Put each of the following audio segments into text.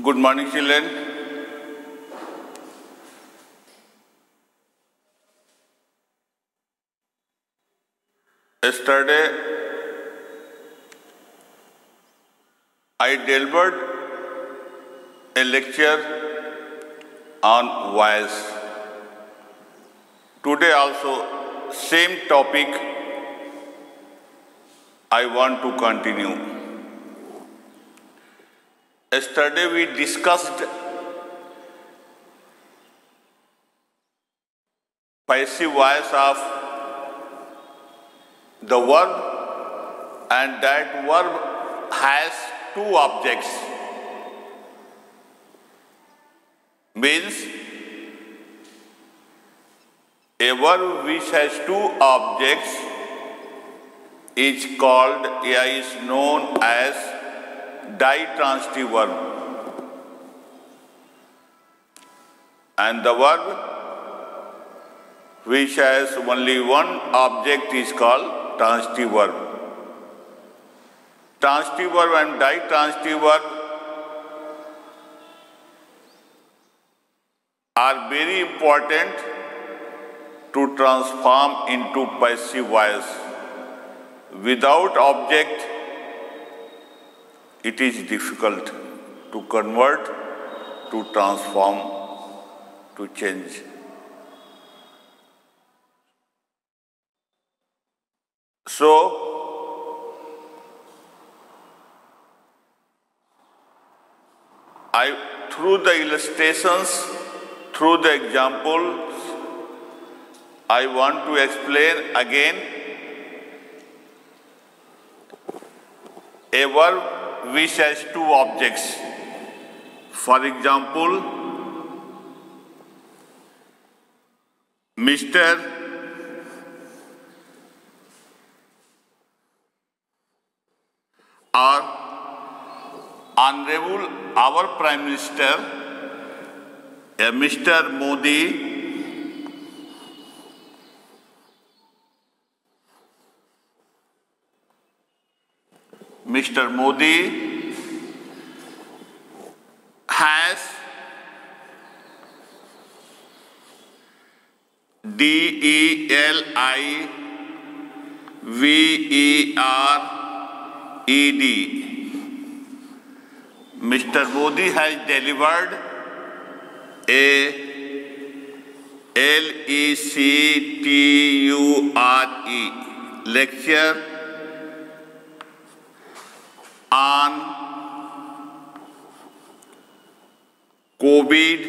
Good morning, children. Yesterday, I delivered a lecture on voice. Today also, same topic I want to continue. Yesterday we discussed passive voice of the verb, and that verb has two objects. Means a verb which has two objects is known as ditransitive verb, and the verb which has only one object is called transitive verb. Transitive verb and ditransitive verb are very important to transform into passive voice. Without object, it is difficult to convert, to transform, to change. So, through the illustrations, through the examples, I want to explain again a verb which has two objects. For example, Mr. or Honorable our Prime Minister, Mr. Modi, Mr. Modi has DELIVERED. Mr. Modi has delivered a LECTURE lecture on COVID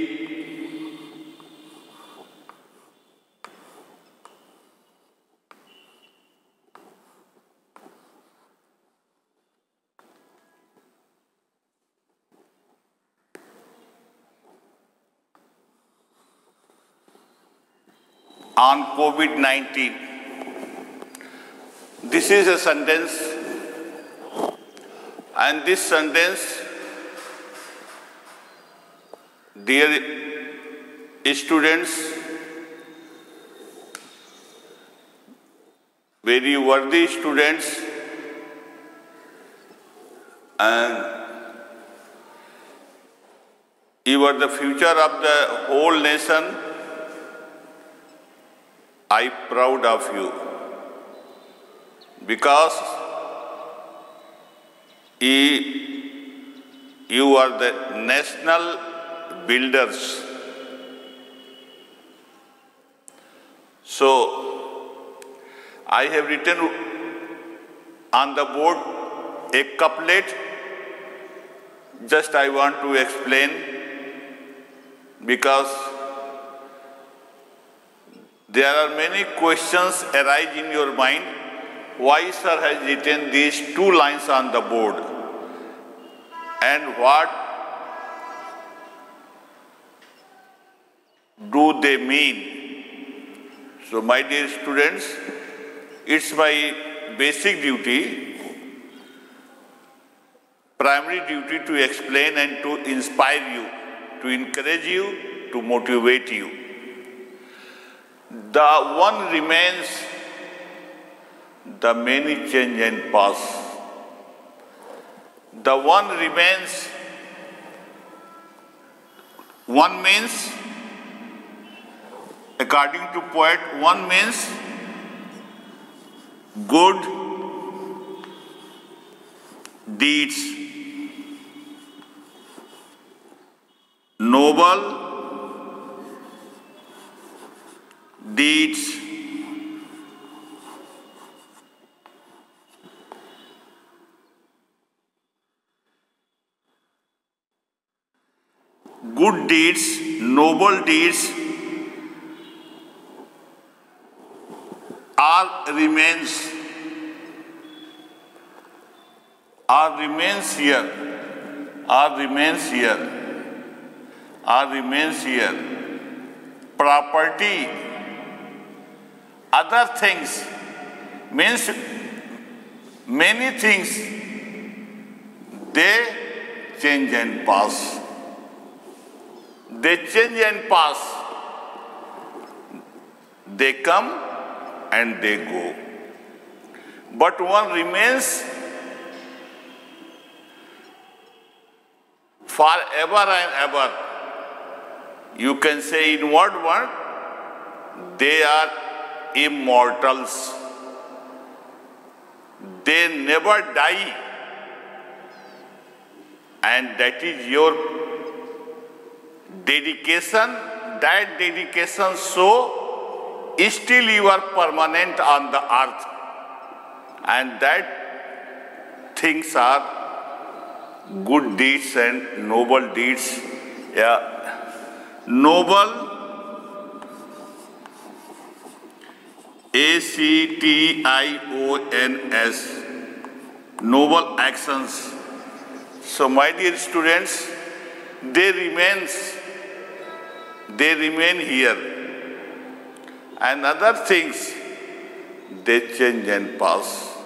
on COVID-19. This is a sentence, and this sentence, dear students, very worthy students, and you are the future of the whole nation. I am proud of you, because you are the national builders. So, I have written on the board a couplet. Just I want to explain, because there are many questions arise in your mind. Why sir has written these two lines on the board? And what do they mean? So my dear students, it's my basic duty, primary duty to explain and to inspire you, to encourage you, to motivate you. The one remains, the many change and pass. The one remains, One means, according to poet, one means good deeds, noble deeds, good deeds, noble deeds are remains here, property, other things, means many things, they change and pass. They change and pass. They come and they go. But one remains forever and ever. You can say in what word? They are immortals. They never die. And that is your dedication. That dedication so still you are permanent on the earth. And that things are good deeds and noble deeds. Yeah. Noble, ACTIONS, noble actions. So my dear students, they remain here. And other things, they change and pass.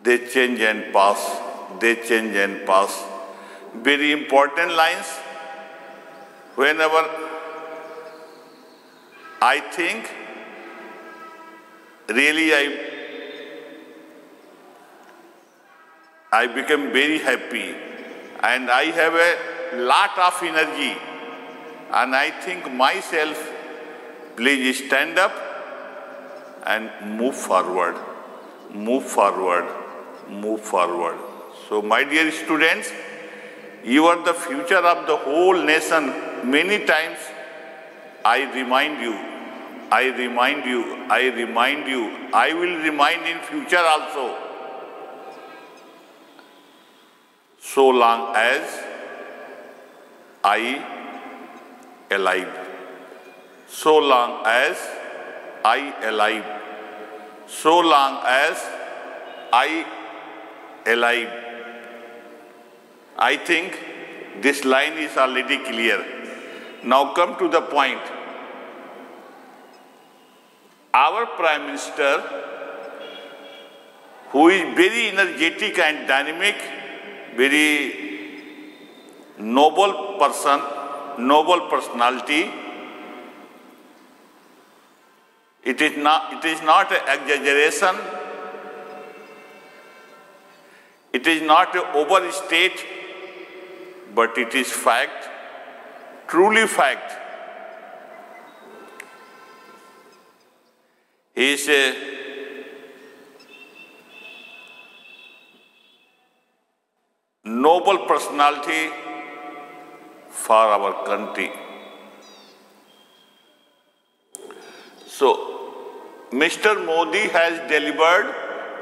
They change and pass. They change and pass. Very important lines. Whenever I think, really I become very happy and I have a lot of energy, and I think myself, please stand up and move forward, move forward, move forward. So my dear students, you are the future of the whole nation. Many times I remind you, I remind you, I remind you, I will remind in future also. So long as I alive. So long as I alive. So long as I alive. I think this line is already clear. Now come to the point. Our Prime Minister, who is very energetic and dynamic, very noble person, noble personality, it is not an exaggeration, it is not an overstate, but it is fact, truly fact. He is a noble personality for our country. So, Mr. Modi has delivered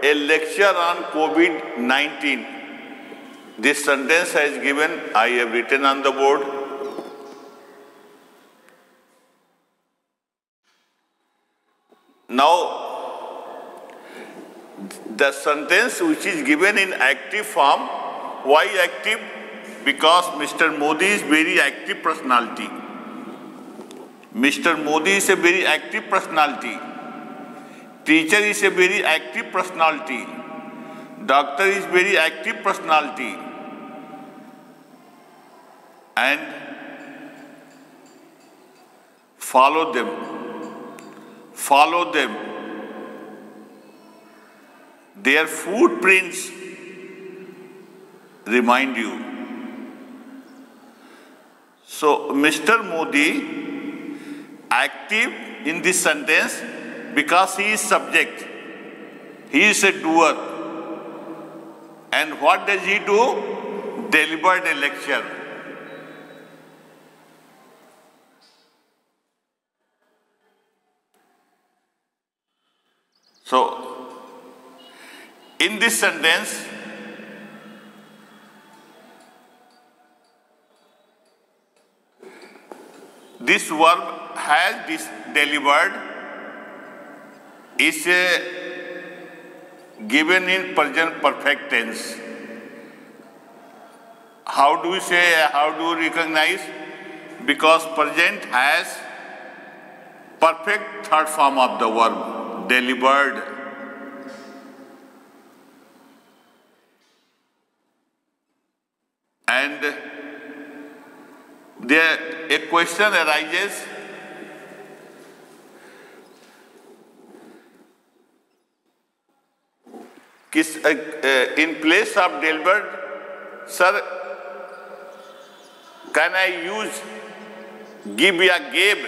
a lecture on COVID-19. This sentence has given, I have written on the board. Now, the sentence which is given in active form, why active? Because Mr. Modi is very active personality. Mr. Modi is a very active personality. Teacher is a very active personality. Doctor is very active personality. And follow them. Follow them. Their footprints remind you. So Mr. Modi active in this sentence because he is subject. He is a doer. And what does he do? Delivered a lecture. So, in this sentence, this verb has this delivered is given in present perfect tense. How do we say, how do we recognize? Because present has perfect third form of the verb, delivered. And there a question arises, in place of delivered, sir, can I use give या gave?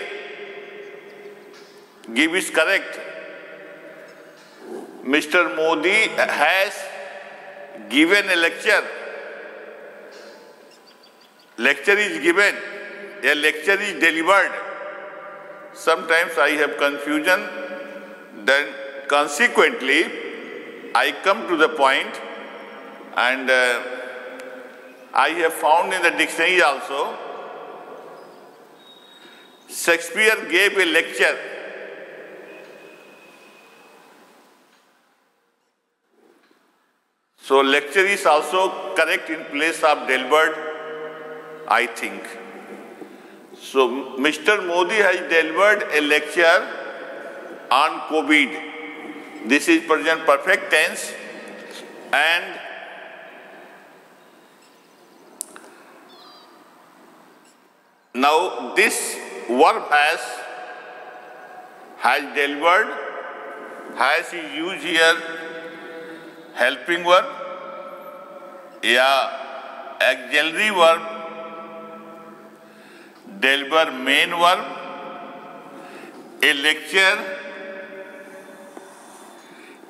Give is correct. Mr. Modi has given a lecture. Lecture is given. A lecture is delivered. Sometimes I have confusion. Then consequently, I come to the point, and I have found in the dictionary also, Shakespeare gave a lecture. So lecture is also correct in place of delivered, I think. So Mr. Modi has delivered a lecture on COVID. This is present perfect tense, and now this verb has delivered, has is used here, helping verb, auxiliary verb, deliver main verb, a lecture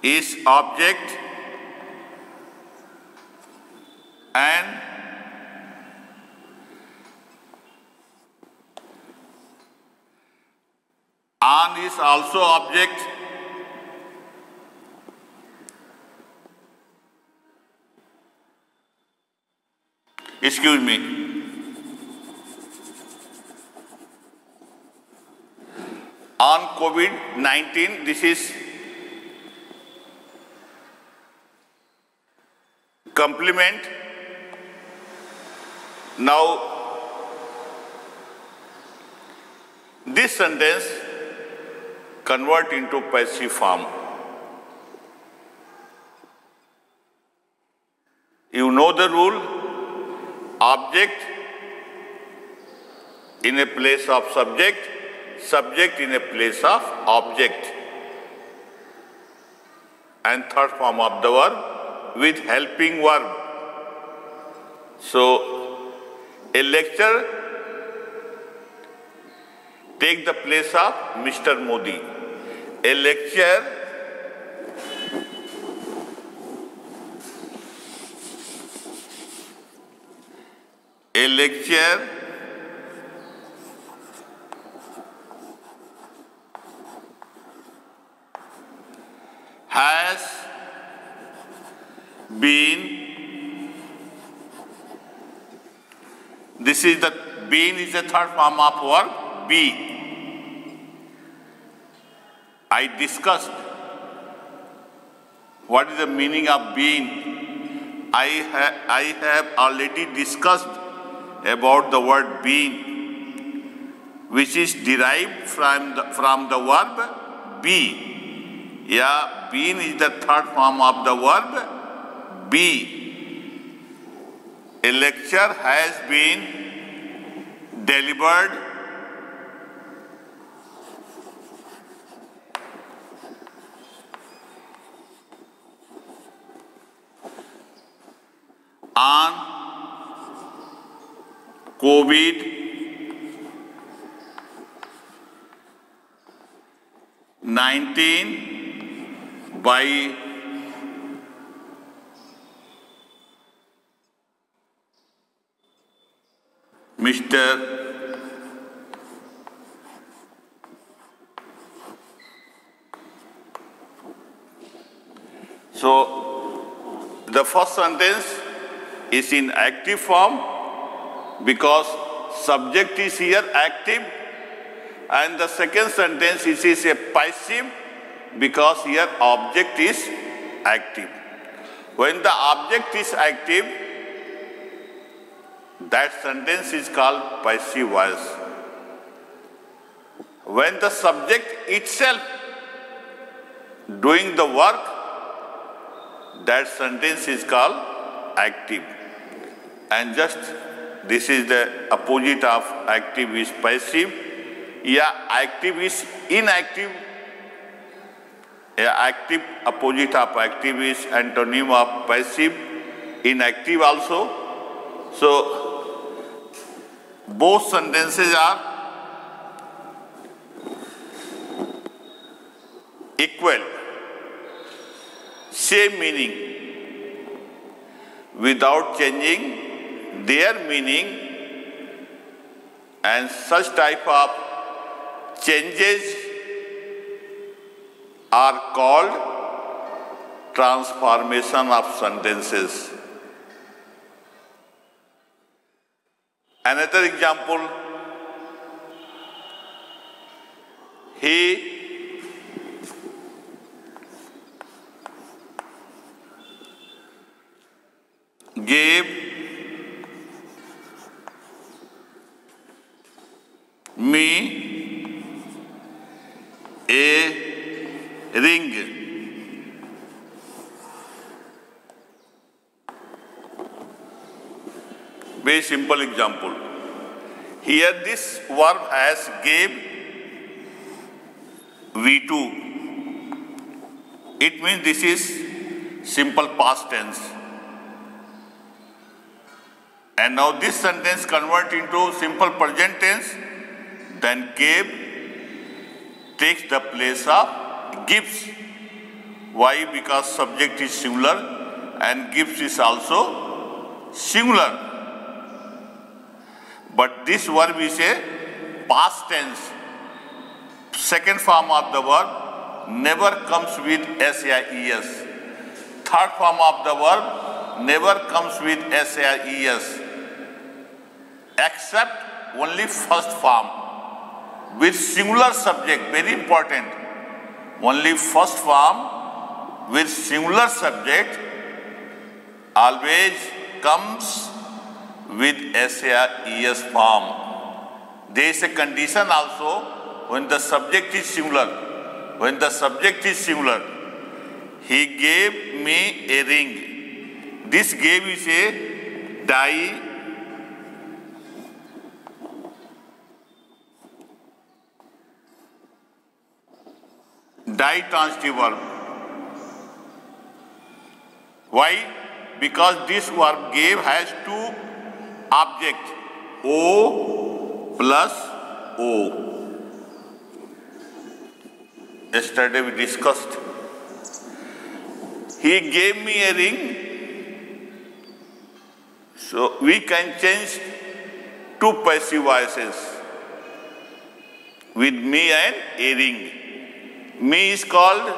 is object, and on is also object. Excuse me. On COVID-19, this is complement. Now, this sentence convert into passive form. You know the rule. Object in a place of subject, subject in a place of object, and third form of the verb with helping verb. So, a lecture take the place of Mr. Modi. A lecture has been, this is the, been is the third form of verb, be. I discussed what is the meaning of being. I have already discussed about the word being, which is derived from the verb be. Yeah, being is the third form of the verb be. A lecture has been delivered on COVID-19. 19 by Mr. So the first sentence is in active form because subject is here active, and the second sentence is a passive because here object is active. When the object is active, that sentence is called passive voice. When the subject itself doing the work, that sentence is called active. And just this is the opposite of active is passive. Yeah, active is inactive. Yeah, active opposite of active is antonym of passive, inactive also. So both sentences are equal, same meaning, without changing their meaning, and such type of changes are called transformation of sentences. Another example, he gave me a ring. Very simple example. Here this verb has gave V2. It means this is simple past tense. And now this sentence convert into simple present tense, then gave takes the place of gives. Why? Because subject is singular and gives is also singular. But this verb is a past tense. Second form of the verb never comes with SAES. Third form of the verb never comes with SAES. Except only first form with singular subject, very important. Only first form with singular subject always comes with SAES form. There is a condition also when the subject is singular. When the subject is singular, he gave me a ring. This gave is a ditransitive verb. Why? Because this verb gave has two objects, O plus O. Yesterday we discussed. He gave me a ring. So we can change two passive voices with me and a ring. Me is called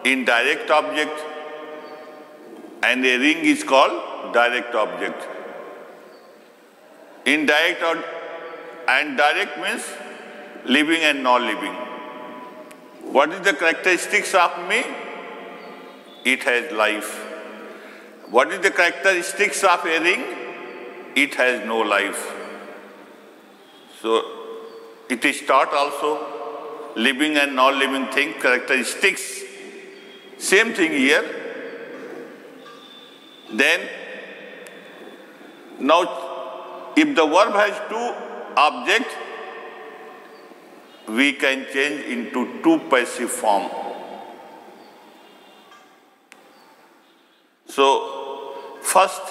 indirect object and a ring is called direct object. Indirect and direct means living and non-living. What is the characteristics of me? It has life. What is the characteristics of a ring? It has no life. So it is taught also. Living and non-living thing, characteristics. Same thing here. Then, now, if the verb has two objects, we can change into two passive form. So, first,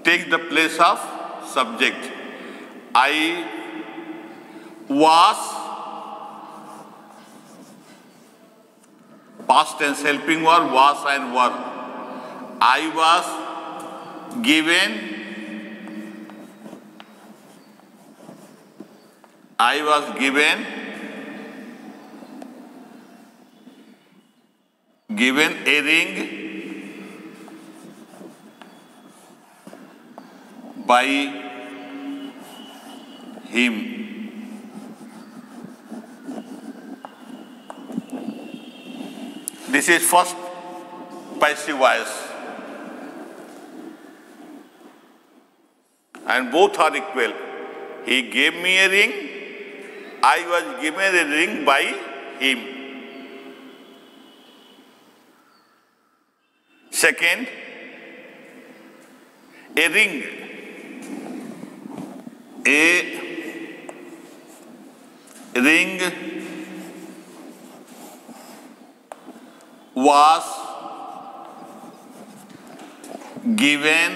takes the place of subject. I was, past tense helping verb, was and were. I was given, I was given a ring by him. This is first passive voice. And both are equal. He gave me a ring, I was given a ring by him. Second, a ring. A ring was given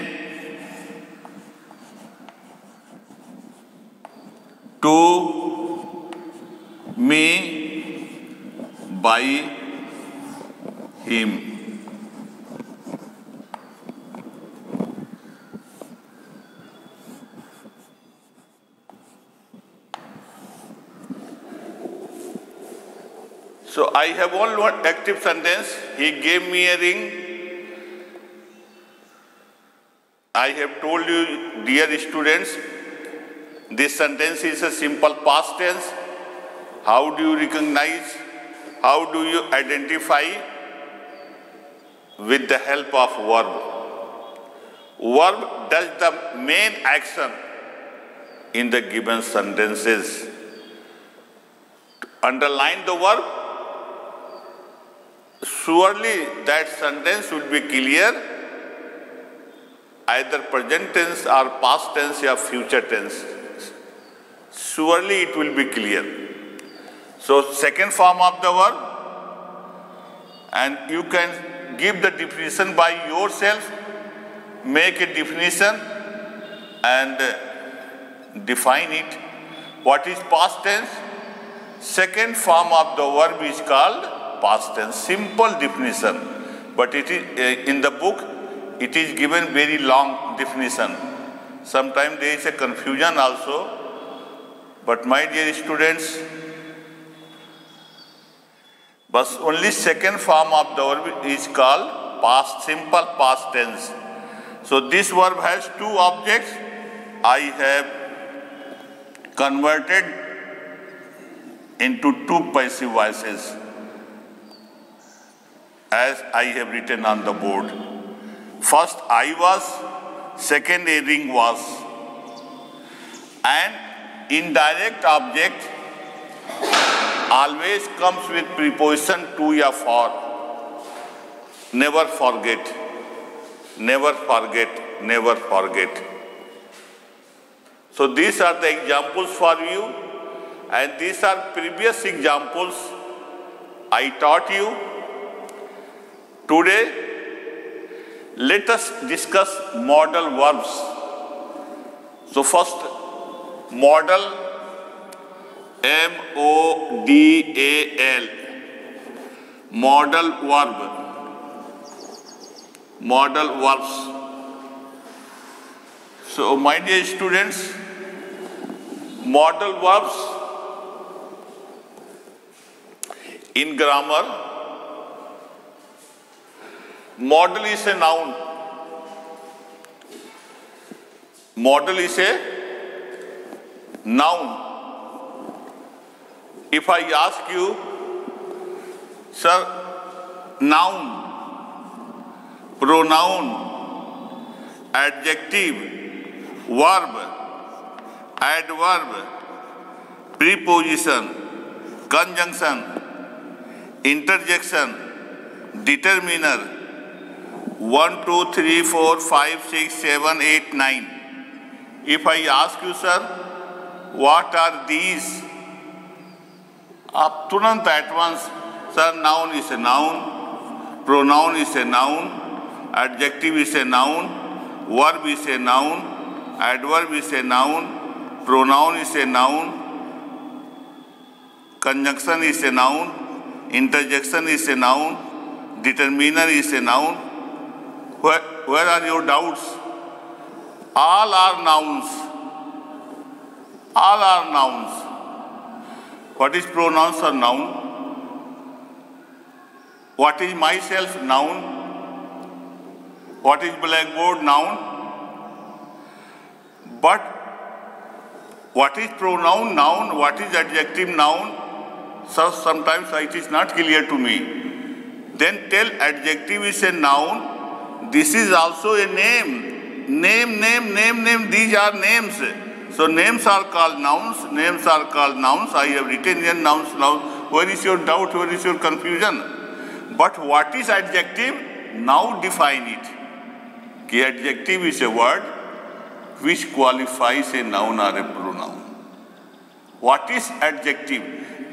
to me by him. So I have only one active sentence. He gave me a ring. I have told you, dear students, this sentence is a simple past tense. How do you recognize? How do you identify? With the help of verb. Verb does the main action in the given sentences. To underline the verb, surely that sentence will be clear, either present tense or past tense or future tense. Surely it will be clear. So second form of the verb, and you can give the definition by yourself, make a definition and define it. What is past tense? Second form of the verb is called past tense. Simple definition, but it is in the book it is given very long definition. Sometimes there is a confusion also, but my dear students, but only second form of the verb is called past, simple past tense. So this verb has two objects. I have converted into two passive voices as I have written on the board. First I was, second a ring was. And indirect object always comes with preposition to or for. Never forget, never forget, never forget. So these are the examples for you, and these are previous examples I taught you. Today, let us discuss modal verbs. So first, modal, M-O-D-A-L, modal verb, modal verbs. So my dear students, modal verbs in grammar, modal is a noun. Modal is a noun. If I ask you, sir, noun, pronoun, adjective, verb, adverb, preposition, conjunction, interjection, determiner, 1, 2, 3, 4, 5, 6, 7, 8, 9. If I ask you, sir, what are these? आप तुरंत at once, sir, noun is a noun, pronoun is a noun, adjective is a noun, verb is a noun, adverb is a noun, pronoun is a noun, conjunction is a noun, interjection is a noun, determiner is a noun. Where are your doubts? All are nouns. All are nouns. What is pronouns or noun? What is myself? Noun. What is blackboard? Noun. But what is pronoun? Noun. What is adjective? Noun. So sometimes it is not clear to me. Then tell adjective is a noun. This is also a name. Name. These are names. So names are called nouns. Names are called nouns. I have written here nouns now. Where is your doubt? Where is your confusion? But what is adjective? Now define it. कि adjective is a word which qualifies a noun or a pronoun. What is adjective?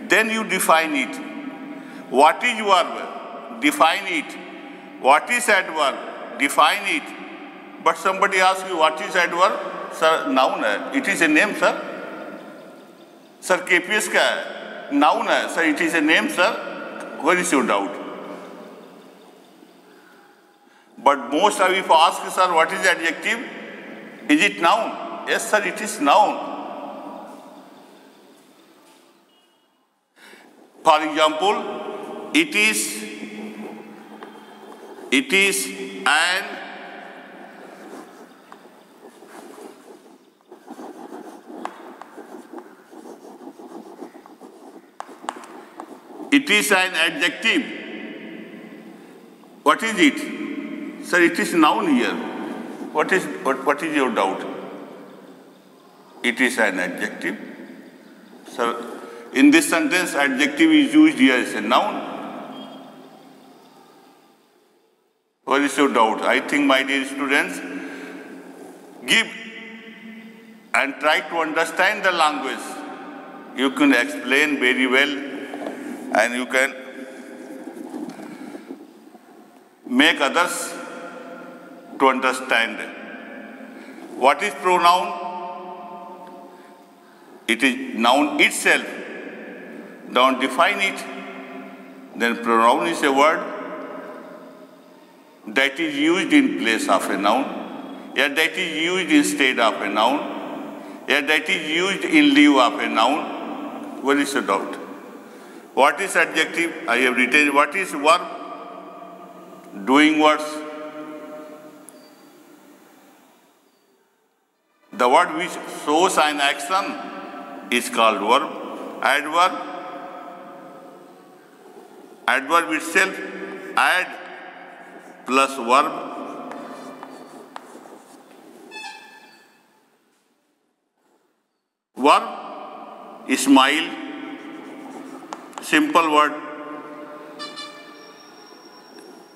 Then you define it. What is verb? Define it. What is adverb? Define it. But somebody asks you, what is adverb? Sir, noun है. It is a name, sir. Sir, KPS क्या है? Noun है. Sir, it is a name, sir. Where is your doubt? But most of you ask, sir, what is adjective? Is it noun? Yes, sir, it is noun. For example, it is an adjective. What is it? Sir, it is noun here. What is your doubt? It is an adjective. Sir, in this sentence, adjective is used here as a noun. What is your doubt? I think, my dear students, give and try to understand the language. You can explain very well and you can make others to understand. What is pronoun? It is noun itself. Don't define it. Then pronoun is a word that is used in place of a noun, that is used instead of a noun, that is used in lieu of a noun. What is the doubt? What is adjective? I have written. What is verb? Doing words. The word which shows an action is called verb. Adverb itself, add plus verb. Verb, smile, simple word.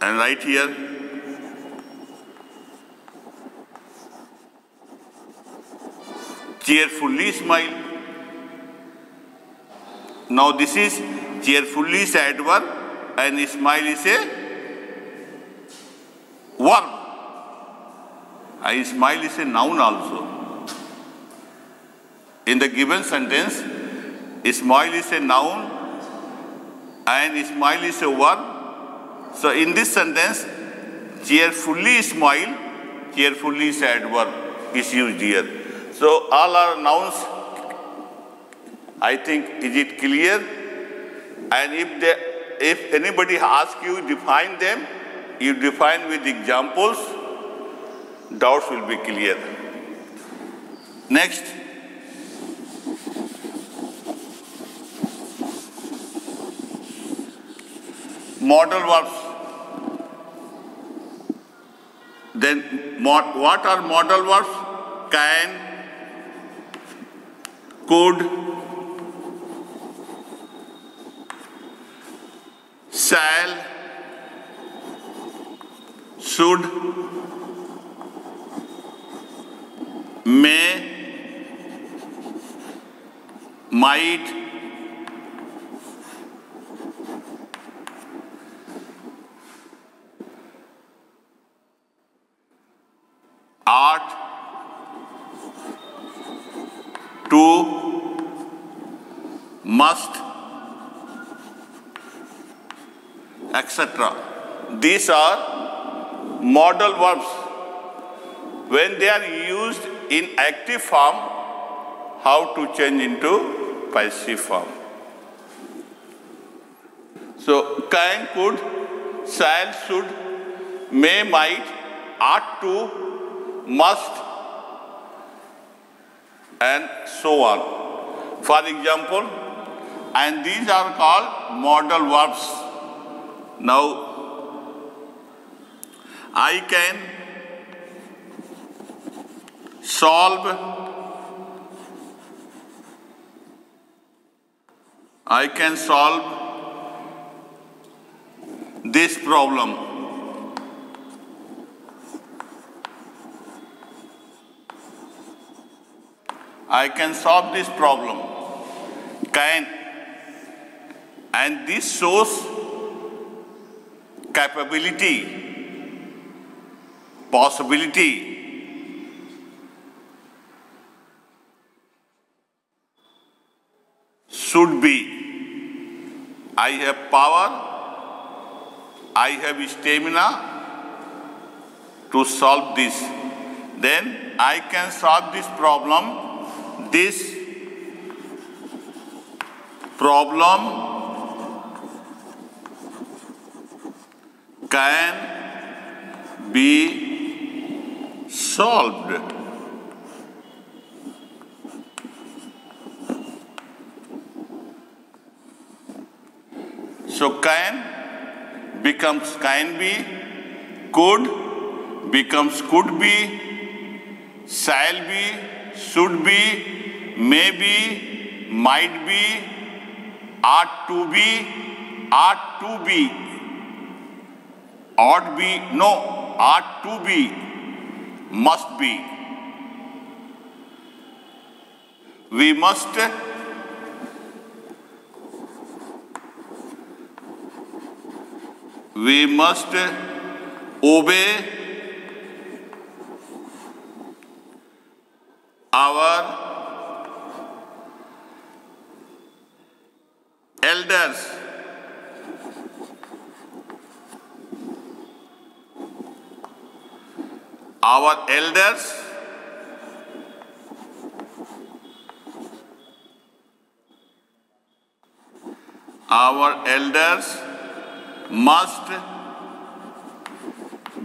And right here, cheerfully smile. Now this is cheerfully is adverb and smile is a verb. I smile is a noun also. In the given sentence, smile is a noun and smile is a verb. So in this sentence, cheerfully smile, cheerfully is adverb is used here. So all are nouns. I think, is it clear? And if anybody asks you define them, you define with examples, doubts will be clear. Next. Modal verbs. Then what are modal verbs? Can, could, shall, should, may, might, to, must, etc. These are modal verbs. When they are used in active form, how to change into passive form? So, can, could, shall, should, may, might, ought to, must, and so on. For example, and these are called modal verbs. Now, I can solve this problem. I can solve this problem. Can. And this shows capability, possibility. Should be. I have power, I have stamina to solve this. Then I can solve this problem. This problem can be solved. So can becomes can be, could becomes could be, shall be, should be, may be, might be, ought to be, ought be, no, ought to be, must be. We must obey our elders. Our elders must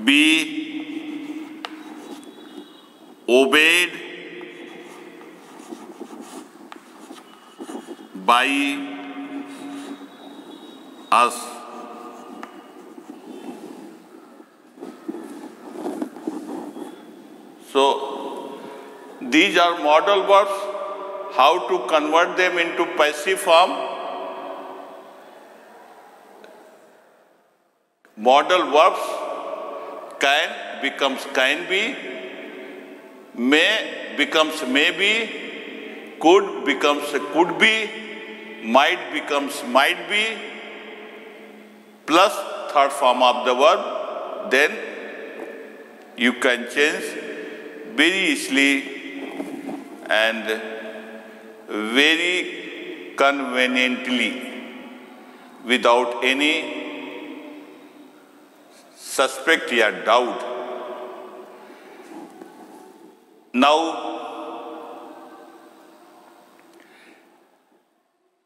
be obeyed by us. So, these are modal verbs. How to convert them into passive form? Modal verbs, can becomes can be, may becomes may be, could becomes could be, might becomes might be, plus third form of the verb. Then you can change very easily and very conveniently without any suspect or doubt. Now,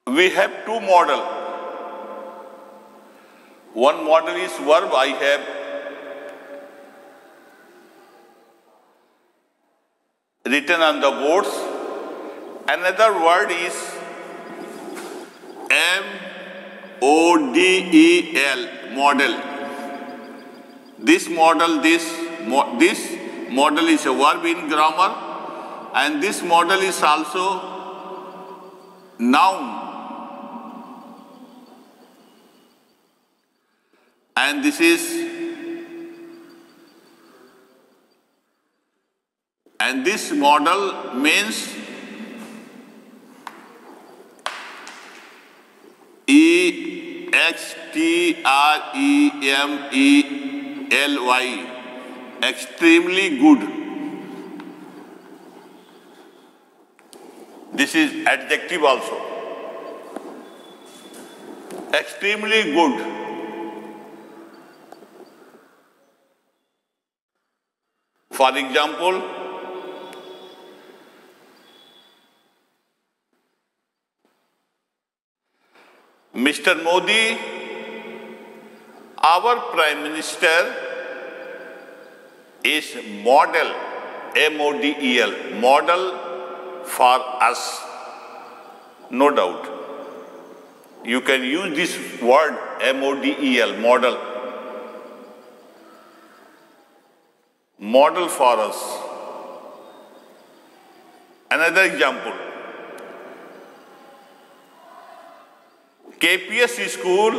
we have two models. One model is verb, I have written on the boards. Another word is MODEL, model. This model is a verb in grammar, and this model is also noun. And this model means extremely, extremely good. This is adjective also. Extremely good. For example, Mr. Modi, our Prime Minister, is model, M-O-D-E-L, model for us. No doubt. You can use this word, M-O-D-E-L, model. Model for us. Another example. KPS school,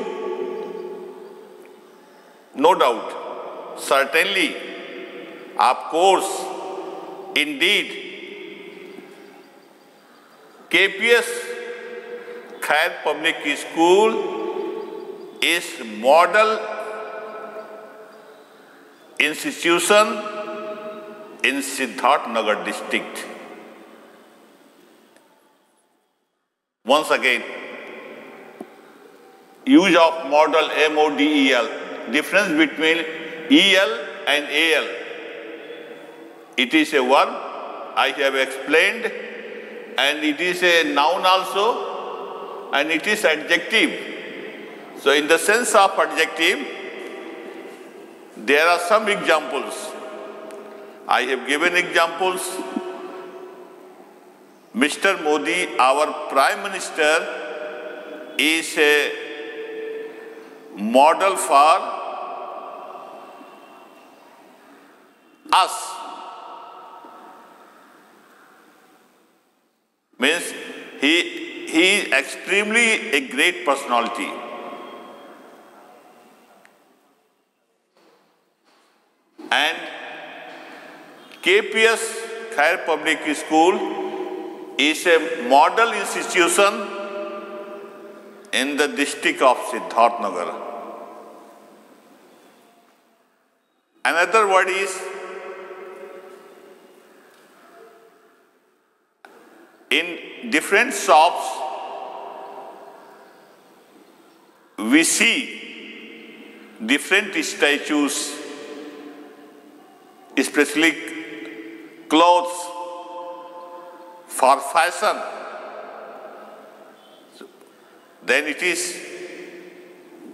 no doubt, certainly, of course, indeed, KPS Khair Public School is model institution in Siddharth Nagar district. Once again, use of model, M-O-D-E-L, difference between E-L and A-L. It is a verb, I have explained, and it is a noun also, and it is adjective. So in the sense of adjective, there are some examples. I have given examples. Mr. Modi, our Prime Minister, is a model for us. Means he is extremely a great personality. And KPS Khair Public School is a model institution in the district of Siddharth Nagar. Another word is in different shops we see different statues, especially clothes for fashion. Then it is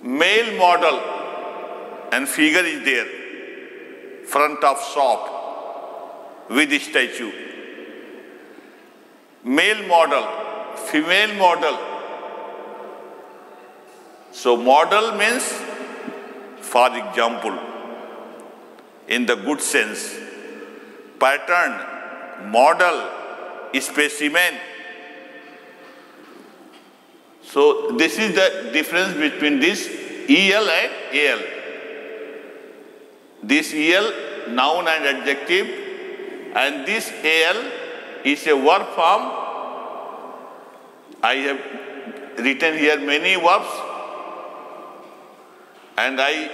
male model and figure is there, front of shop with statue. Male model, female model. So model means, for example, in the good sense, pattern, model, specimen. So this is the difference between this EL and AL. This EL, noun and adjective, and this AL is a verb form. I have written here many verbs, and I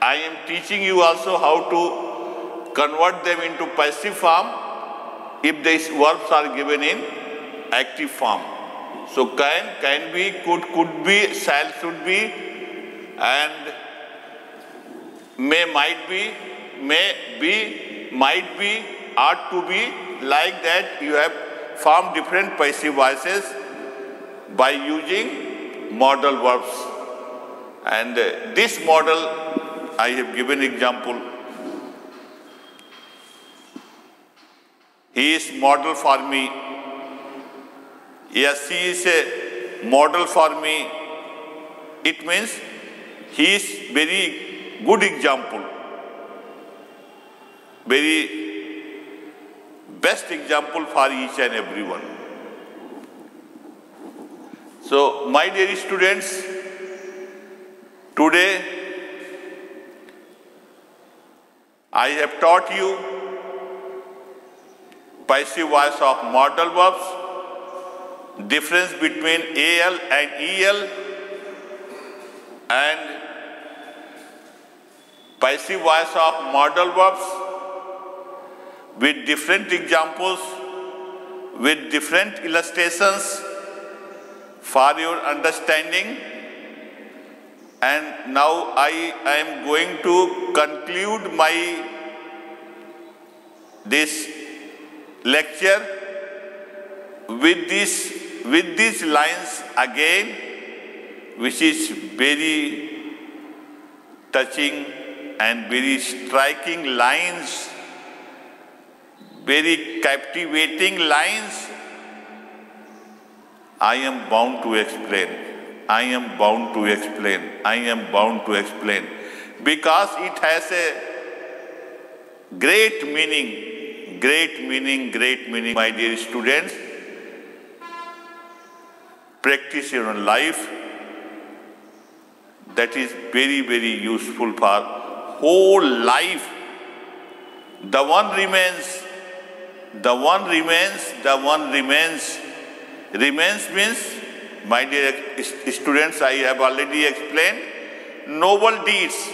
am teaching you also how to convert them into passive form if these verbs are given in active form. So can be, could be, shall, should be, and may, might be, might be, ought to be. Like that, you have formed different passive voices by using modal verbs. And this model, I have given example. He is model for me. Yes, he is a model for me. It means he is very good example, very best example for each and everyone. So, my dear students, today I have taught you passive voice of modal verbs, difference between AL and EL, and passive voice of modal verbs with different examples with different illustrations for your understanding. And now I am going to conclude this lecture with these lines again, which is very touching and very striking lines, very captivating lines. I am bound to explain. I am bound to explain. I am bound to explain. Because it has a great meaning, my dear students. Practice your own life. That is very, very useful for whole life. The one remains. The one remains. The one remains. Remains means, my dear students, I have already explained, noble deeds,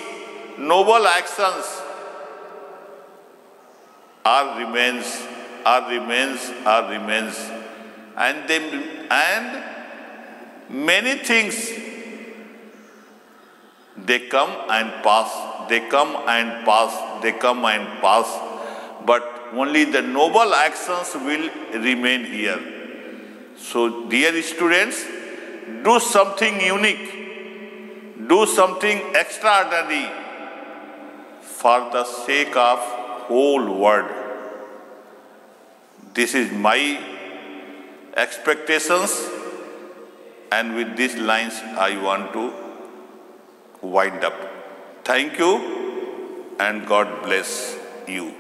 noble actions are remains, and many things, they come and pass, but only the noble actions will remain here. So, dear students, do something unique, do something extraordinary for the sake of whole world. This is my expectations, and with these lines I want to wind up. Thank you, and God bless you.